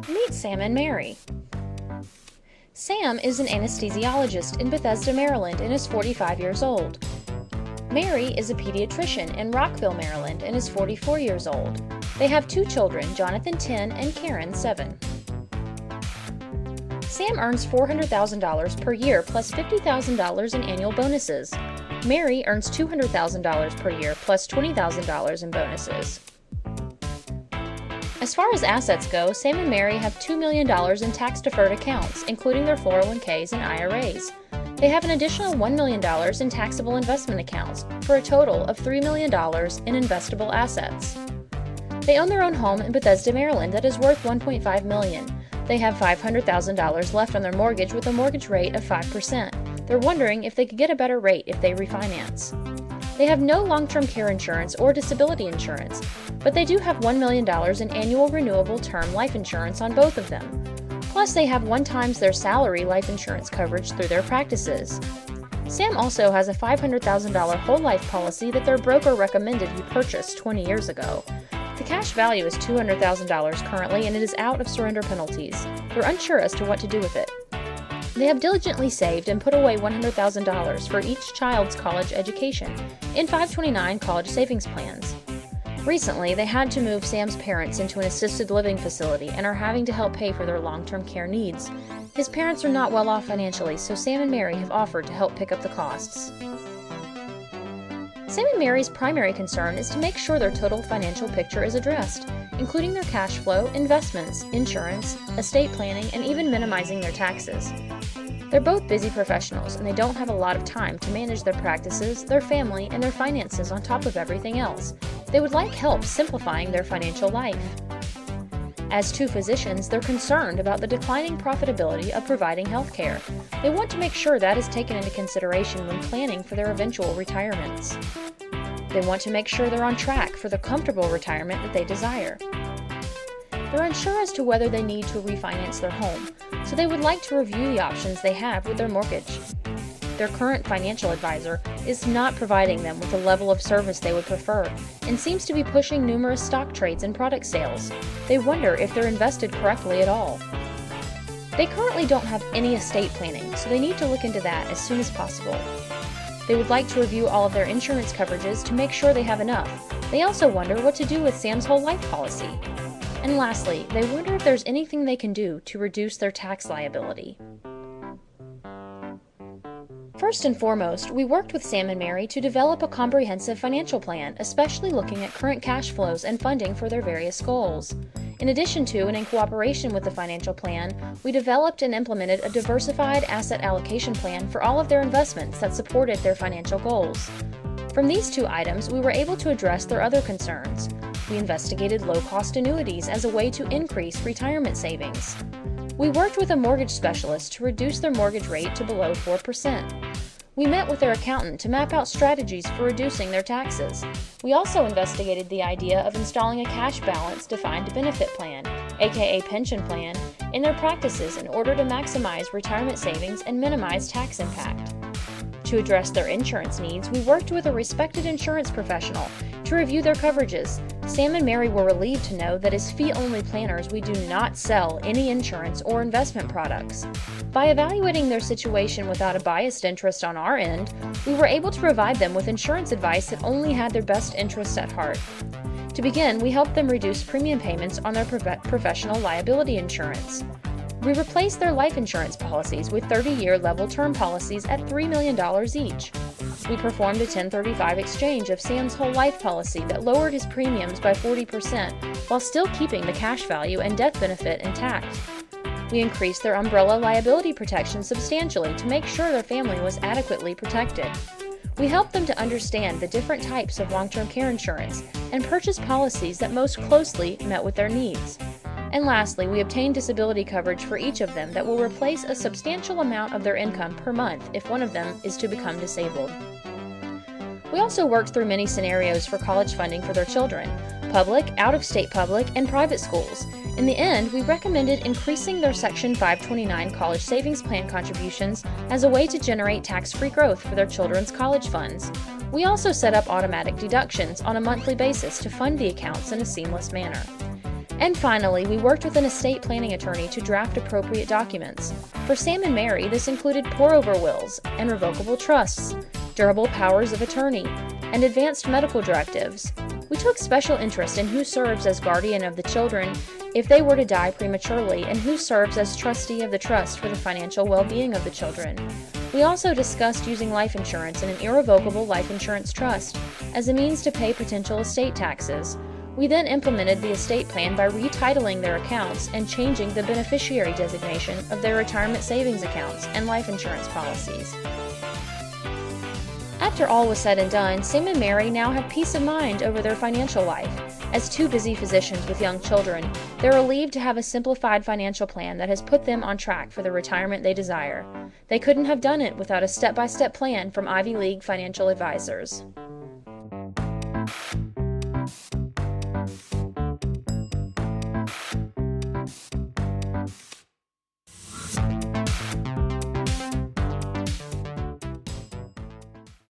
Meet Sam and Mary. Sam is an anesthesiologist in Bethesda, Maryland, and is 45 years old. Mary is a pediatrician in Rockville, Maryland, and is 44 years old. They have two children, Jonathan 10 and Karen 7. Sam earns $400,000 per year plus $50,000 in annual bonuses. Mary earns $200,000 per year plus $20,000 in bonuses. As far as assets go, Sam and Mary have $2 million in tax-deferred accounts, including their 401ks and IRAs. They have an additional $1 million in taxable investment accounts, for a total of $3 million in investable assets. They own their own home in Bethesda, Maryland that is worth $1.5 million. They have $500,000 left on their mortgage with a mortgage rate of 5%. They're wondering if they could get a better rate if they refinance. They have no long-term care insurance or disability insurance, but they do have $1 million in annual renewable term life insurance on both of them. Plus, they have 1 times their salary life insurance coverage through their practices. Sam also has a $500,000 whole life policy that their broker recommended he purchase 20 years ago. The cash value is $200,000 currently, and it is out of surrender penalties. They're unsure as to what to do with it. They have diligently saved and put away $100,000 for each child's college education in 529 college savings plans. Recently, they had to move Sam's parents into an assisted living facility and are having to help pay for their long-term care needs. His parents are not well off financially, so Sam and Mary have offered to help pick up the costs. Sam and Mary's primary concern is to make sure their total financial picture is addressed, including their cash flow, investments, insurance, estate planning, and even minimizing their taxes. They're both busy professionals, and they don't have a lot of time to manage their practices, their family, and their finances on top of everything else. They would like help simplifying their financial life. As two physicians, they're concerned about the declining profitability of providing health care. They want to make sure that is taken into consideration when planning for their eventual retirements. They want to make sure they're on track for the comfortable retirement that they desire. They're unsure as to whether they need to refinance their home, so they would like to review the options they have with their mortgage. Their current financial advisor is not providing them with the level of service they would prefer and seems to be pushing numerous stock trades and product sales. They wonder if they're invested correctly at all. They currently don't have any estate planning, so they need to look into that as soon as possible. They would like to review all of their insurance coverages to make sure they have enough. They also wonder what to do with Sam's whole life policy. And lastly, they wonder if there's anything they can do to reduce their tax liability. First and foremost, we worked with Sam and Mary to develop a comprehensive financial plan, especially looking at current cash flows and funding for their various goals. In addition to and in cooperation with the financial plan, we developed and implemented a diversified asset allocation plan for all of their investments that supported their financial goals. From these two items, we were able to address their other concerns. We investigated low-cost annuities as a way to increase retirement savings. We worked with a mortgage specialist to reduce their mortgage rate to below 4%. We met with their accountant to map out strategies for reducing their taxes. We also investigated the idea of installing a cash balance defined benefit plan, aka pension plan, in their practices in order to maximize retirement savings and minimize tax impact. To address their insurance needs, we worked with a respected insurance professional to review their coverages. Sam and Mary were relieved to know that as fee-only planners, we do not sell any insurance or investment products. By evaluating their situation without a biased interest on our end, we were able to provide them with insurance advice that only had their best interests at heart. To begin, we helped them reduce premium payments on their professional liability insurance. We replaced their life insurance policies with 30-year level term policies at $3 million each. We performed a 1035 exchange of Sam's whole life policy that lowered his premiums by 40% while still keeping the cash value and death benefit intact. We increased their umbrella liability protection substantially to make sure their family was adequately protected. We helped them to understand the different types of long-term care insurance and purchase policies that most closely met with their needs. And lastly, we obtained disability coverage for each of them that will replace a substantial amount of their income per month if one of them is to become disabled. We also worked through many scenarios for college funding for their children, public, out-of-state public, and private schools. In the end, we recommended increasing their Section 529 college savings plan contributions as a way to generate tax-free growth for their children's college funds. We also set up automatic deductions on a monthly basis to fund the accounts in a seamless manner. And finally, we worked with an estate planning attorney to draft appropriate documents. For Sam and Mary, this included pour-over wills and revocable trusts, durable powers of attorney, and advanced medical directives. We took special interest in who serves as guardian of the children if they were to die prematurely, and who serves as trustee of the trust for the financial well-being of the children. We also discussed using life insurance in an irrevocable life insurance trust as a means to pay potential estate taxes. We then implemented the estate plan by retitling their accounts and changing the beneficiary designation of their retirement savings accounts and life insurance policies. After all was said and done, Sam and Mary now have peace of mind over their financial life. As two busy physicians with young children, they're relieved to have a simplified financial plan that has put them on track for the retirement they desire. They couldn't have done it without a step-by-step plan from Ivy League financial advisors.